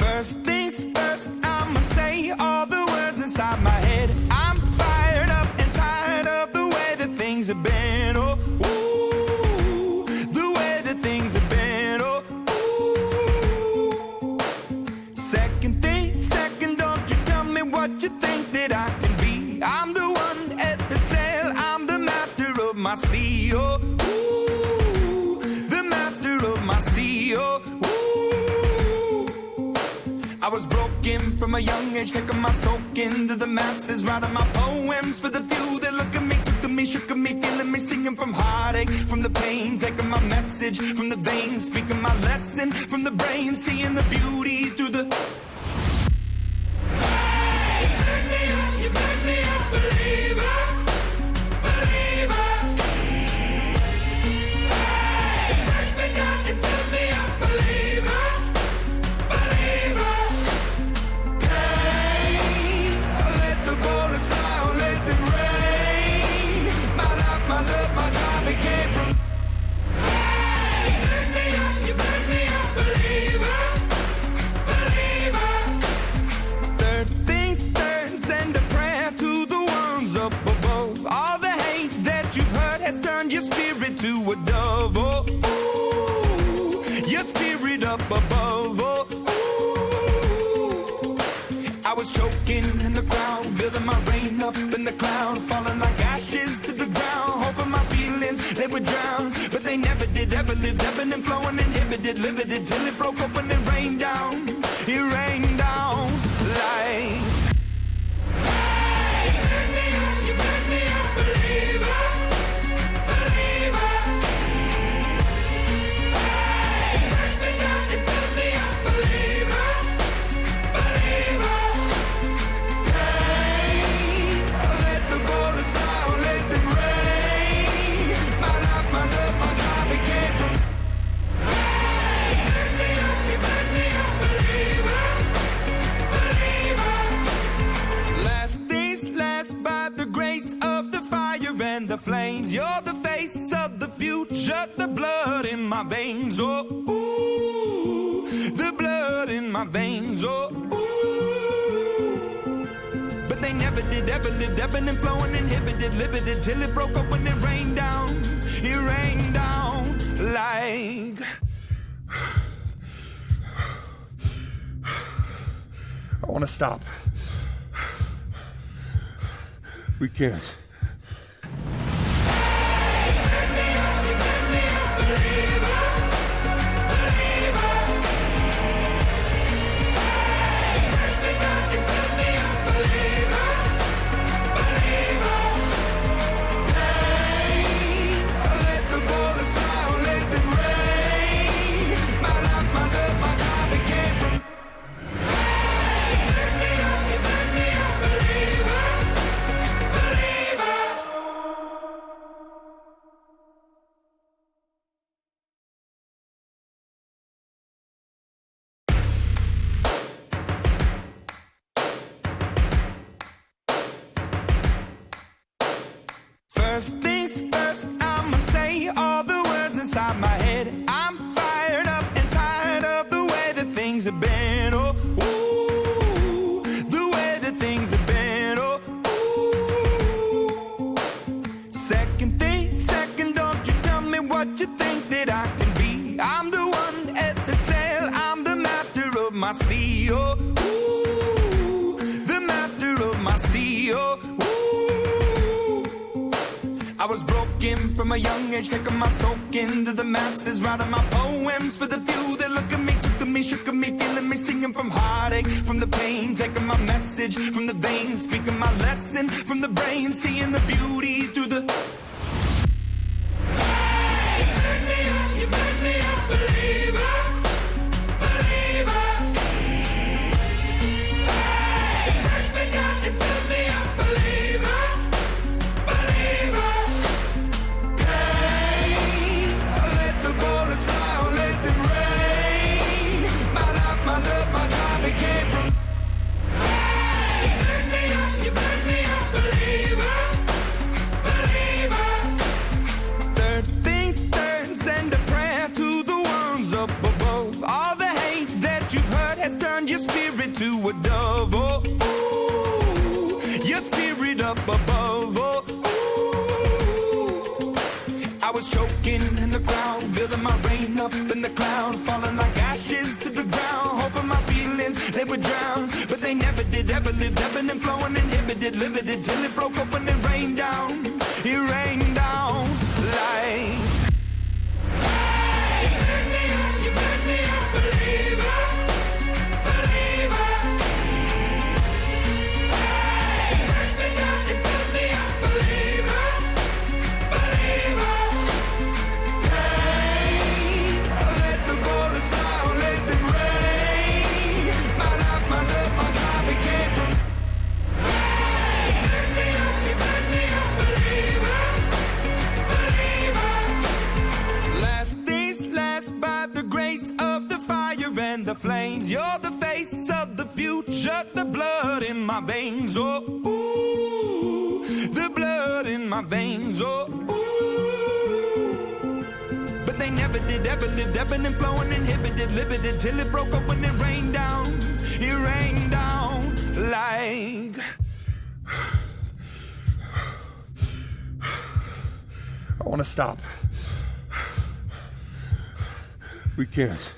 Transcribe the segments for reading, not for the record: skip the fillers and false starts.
First things first, I'ma say all the words inside my head. I'm fired up and tired of the way that things have been. Oh, ooh, the way that things have been. Oh, ooh. Second thing, second, don't you tell me what you think that I can be. I'm the one at the sail, I'm the master of my sea. Oh, ooh, the master of my sea. Oh, ooh. I was broken from a young age, taking my soak into the masses, writing my poems for the few that look at me, took to me, shook at me, feeling me, singing from heartache, from the pain, taking my message from the veins, speaking my lesson from the brain, seeing the beauty through the... Hey, you make me a believer, believer. Hey, you break me down, you build me a believer, believer. Your spirit to a dove, oh, ooh, your spirit up above, oh, ooh. I was choking in the crowd, building my rain up in the cloud, falling like ashes to the ground, hoping my feelings, they would drown, but they never did, ever lived, ebbing and flowing, inhibited, limited, till it broke open and rained down, it rained down like... Hey, you make me a believer. The flames, you're the face of the future, the blood in my veins, oh, ooh, the blood in my veins, oh, ooh. But they never did, ever lived, ebbing and flowing, inhibited, limited, till it broke up when it rained down like... I want to stop. We can't. First things first, I'ma say all the words inside my head. I'm fired up and tired of the way that things have been. Oh, ooh, the way that things have been. Oh, ooh. Second thing, second, don't you tell me what you think that I can be. I'm the one at the sail, I'm the master of my sea. Oh, ooh, the master of my sea. Oh, ooh. I was broken from a young age, taking my soak into the masses, writing my poems for the few that look at me, took to me, shook at me, feeling me, singing from heartache, from the pain, taking my message from the veins, speaking my lesson from the brain, seeing the beauty through the... Hey, you make me a believer, believer. Hey, you break me down, you build me a believer, believer. Hey, you make me a believer, believer. was choking in the crowd, building my rain up in the cloud, falling like ashes to the ground, hoping my feelings, they would drown, but they never did, ever lived, ebbing and flowing, inhibited, limited, till it broke open and rained down. It rained down like... Hey, you burn me up, believer, believer. Hey, you burn me up, believer, believer. Hey, let the bullets fly, let them rain. My life, my love, my drive, it came from... You burn me up, believer, believer. Last days last by the grace of the fire and the flames. You're the face of the future, the blood in my veins. Oh, ooh, the blood in my veins. Oh, ooh. But they never did, ever lived, ebbing and flowing, inhibited, limited, till it broke open and rained down. It rained down like... I want to stop. We can't.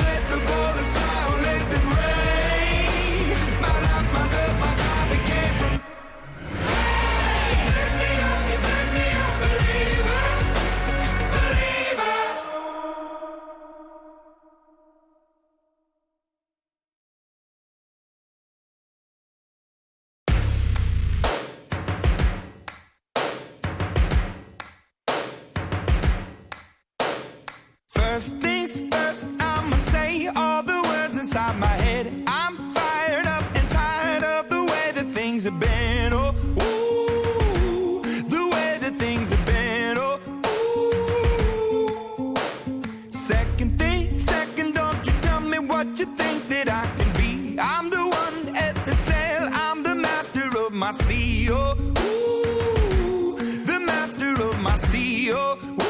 Let the bullets fly, let them rain. My life, my love, my drive, it came from... You burn me up, believer, believer. First things first, I'ma say all the words inside my head. I'm fired up and tired of the way that things have been. Oh, ooh, the way that things have been. Oh, ooh. Second thing, second, don't you tell me what you think that I can be. I'm the one at the sail, I'm the master of my sea. Oh, ooh, the master of my sea. Oh, ooh.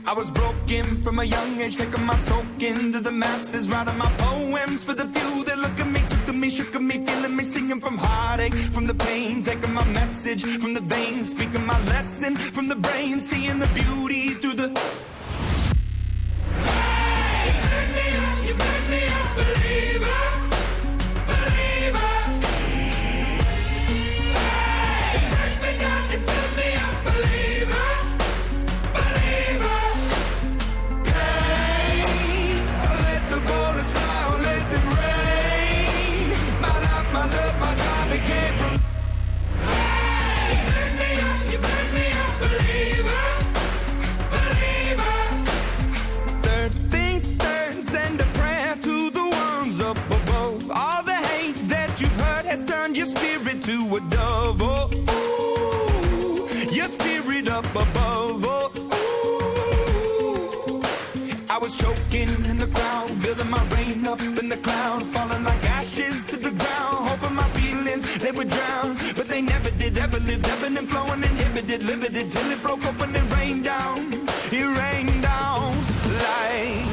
I was broken from a young age, taking my soak into the masses, writing my poems for the few that look at me, took to me, shook at me, feeling me, singing from heartache, from the pain, taking my message from the veins, speaking my lesson from the brain, seeing the beauty through the... You burn me up, believer, believer. You burn me up, believer, believer. Let the bullets fly, let them rain. My life, my love, my drive, it came from... You burn me up, believer, believer. Third things third, send a prayer to the ones up above. All the hate that you've heard has turned your spirit to a dove. Oh, ooh, your spirit up above. Oh, ooh. I was choking in the crowd, building my rain up in the cloud, falling like ashes to the ground, hoping my feelings, they would drown, but they never did, ever lived, ebbing and flowing, inhibited, limited, till it broke open and rained down. It rained down like...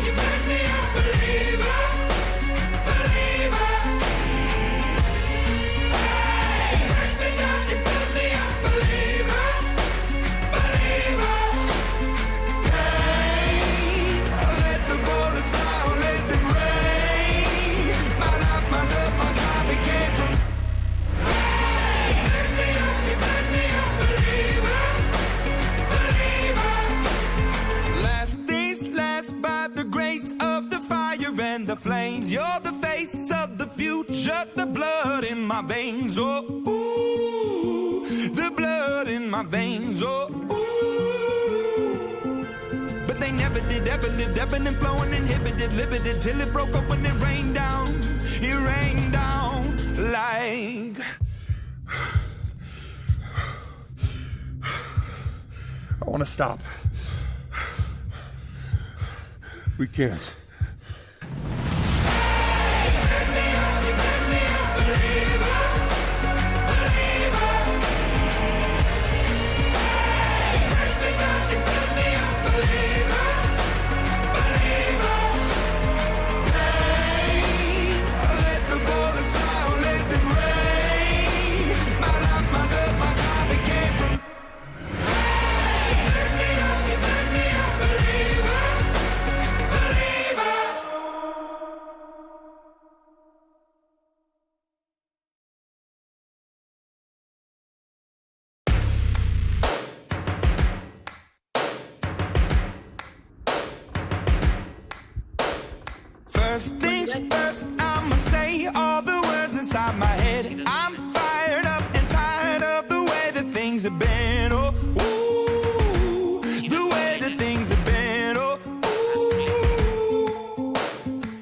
You burn me up, believer, believer. You burn me up, believer, believer. Let the bullets fly, let them rain. My life, my love, my drive, it came from... You burn me up, believer, believer. Last days last by the grace of the fire and the flames. You're the face of the future, the blood in my veins. Oh, ooh, the blood in my veins. Oh, ooh. But they never did, ever lived, ebbing and flowing, inhibited, limited, till it broke open and rained down. It rained down like... I want to stop. We can't. You burn me up, believer. First things first, I'ma say all the words inside my head. I'm fired up and tired of the way that things have been. Oh, ooh, the way that things have been. Oh, ooh.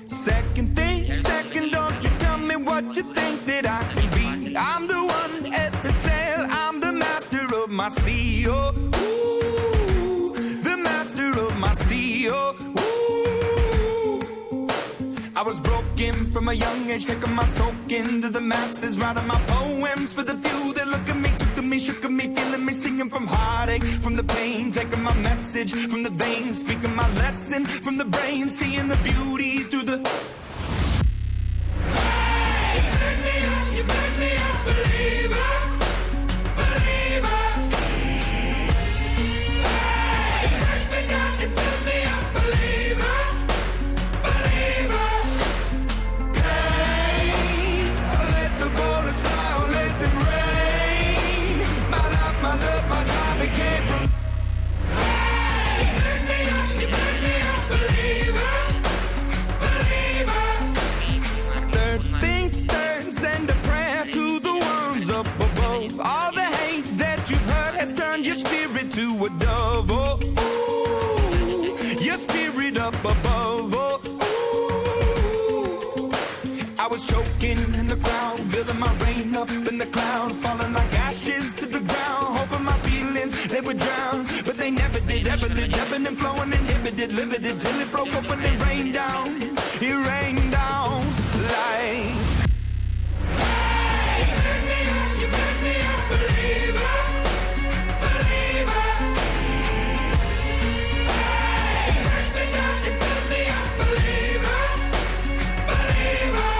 Second thing, second, don't you tell me what you think that I can be. I'm the one at the sail, I'm the master of my sea. Oh, ooh, the master of my sea. Oh, I was broken from a young age, taking my soak into the masses, writing my poems for the few that look at me, took to me, shook at me, feeling me, singing from heartache, from the pain, taking my message from the veins, speaking my lesson from the brain, seeing the beauty through the. You make me up, you make me a believer, believer. You make me down, you build me up, believer, believer. Let the bullets fly, let them rain. My life, my love, my time, it came from. You make me up, you make me a believer, believer. Third things third, send a prayer to the ones up above. All the hate that you've heard has turned your spirit to a dove. Oh, ooh, your spirit up above. Oh, ooh. I was choking in the crowd, building my rain up in the cloud, falling like ashes to the ground, hoping my feelings they would drown, but they never did, ever lived, ebbing and flowing, inhibited, limited, till it broke up when it rained down. It rained down like. You make me up, you make me a believer, believer. You break me down, you build me up, believer, believer.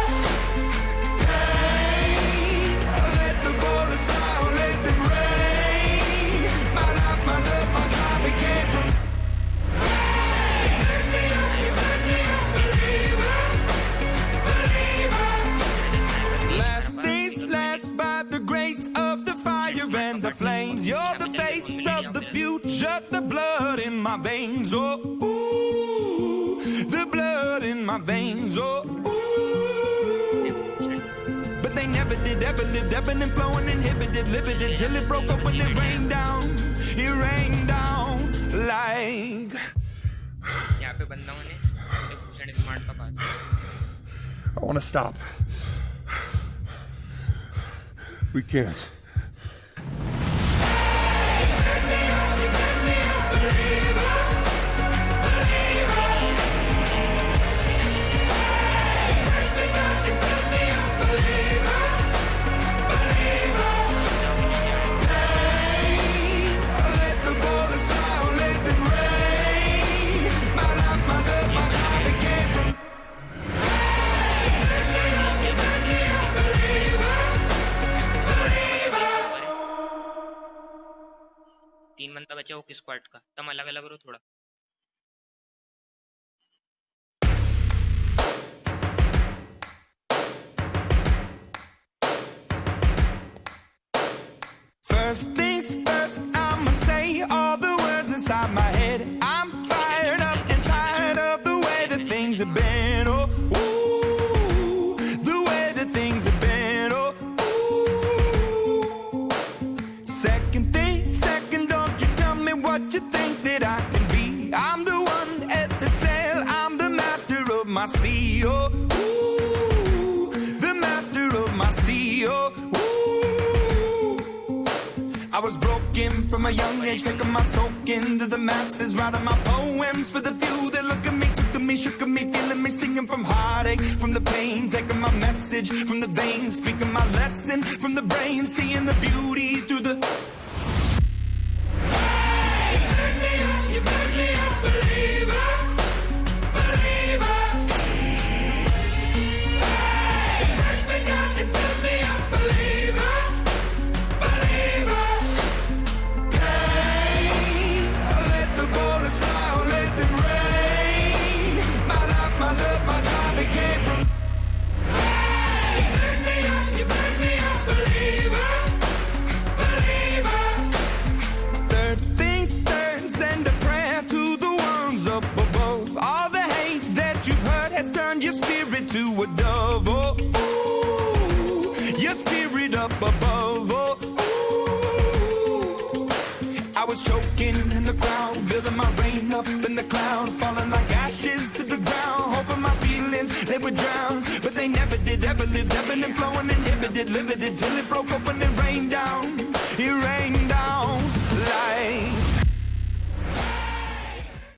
Let the bullets fly, let them rain. My life, my love, my time, it came from. You make me up, you make me a believer, believer. Last things last, by the grace of the fire and the flames. You're the face of the future, the blood in my veins. Oh, ooh, the blood in my veins. Oh, ooh. But they never did, ever lived, ebbing and flowing, inhibited, limited, till it broke up when it rained down. It rained down like. यहाँ पे बंदा होने Bhushan smart का बात I want to stop. We can't. Let the bullets fly, let them rain. My life, my love, my time, it came from. You make me a believer, believer. 3 बंदा बचा हो किस स्क्वाड का तुम अलग अलग रहो थोड़ा First things first, I'ma say all the words inside my head. I'm fired up and tired of the way that things have been. Oh, ooh, the way that things have been. Oh, ooh. Second thing, second, don't you tell me what you think that I can be. I'm the one at the sail, I'm the master of my sea. Oh, ooh, the master of my sea. Oh, ooh. I was broken from a young age, taking my soak into the masses, writing my poems for the few that look at me, took to me, shook at me, feeling me, singing from heartache, from the pain, taking my message from the veins, speaking my lesson from the brain, seeing the beauty through the. You make me up, you make me a believer, believer. You break me down, you build me up, believer, believer. Let the bullets fly, let them rain. My life, my love, my time, it came from. You make me up, you make me a believer, believer. buried up above. Oh, ooh. I was choking in the crowd, building my rain up in the cloud, falling like ashes to the ground, hoping my feelings they would drown, but they never did. Ever lived, ebbing and flowing, inhibited, limited till it broke open.